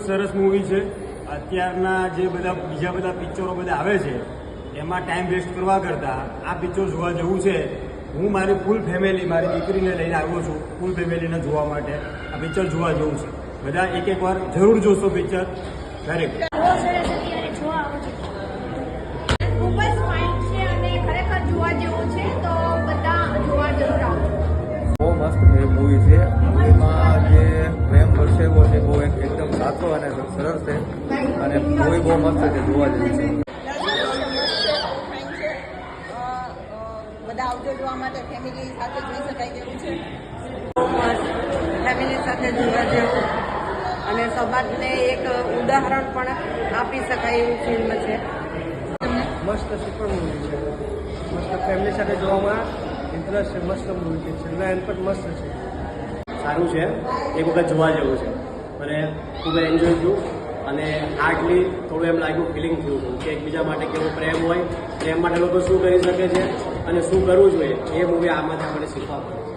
સરસ મૂવી છે. અત્યારના જે બધા બીજા બધા પિક્ચરો બધા આવે છે એમાં ટાઈમ વેસ્ટ કરવા કરતાં આ પિક્ચર જોવા જેવું છે. હું મારી ફૂલ ફેમિલી, મારી દીકરીને લઈને આવ્યો છું ફૂલ ફેમિલીને જોવા માટે. આ પિક્ચર જોવા જેવું છે. બધા એક વાર જરૂર જોશો પિક્ચર. દરેક ખૂબ જ ફાઇન છે અને ખરેખર જોવા જેવું છે, તો બધા જોવા જરૂર આવો. બહુ મસ્ત મૂવી છે. મૂવીમાં જે પ્રેમ દર્શાવ્યો છે બહુ એકદમ સાચો અને સરળ છે અને મૂવી બહુ મસ્ત છે, જોવા જેવી છે. બધા આવજો જોવા માટે. ફેમિલી સાથે જોઈ શકાય તેવું છે. ફેમિલી સાથે જોવા જેવું અને સમાજને એક ઉદાહરણ પણ આપી શકાય એવું ફિલ્મ છે. મસ્ત સુપર મૂવી છે. મસ્ત ફેમિલી સાથે જોવામાં ઇન્ટરેસ્ટ છે. મસ્ત મૂવી છે. છેલ્લા એન્ડ પણ મસ્ત છે. સારું છે, એક વખત જોવા જેવું છે. અને ખૂબ એન્જોય થયું અને હાર્ડલી થોડું એમ લાગ્યું, ફિલિંગ થયું હતું કે એકબીજા માટે કેવો પ્રેમ હોય, પ્રેમ માટે લોકો શું કરી શકે છે અને શું કરવું જોઈએ, એ મૂવી આમાંથી આપણને શીખવા મળે છે.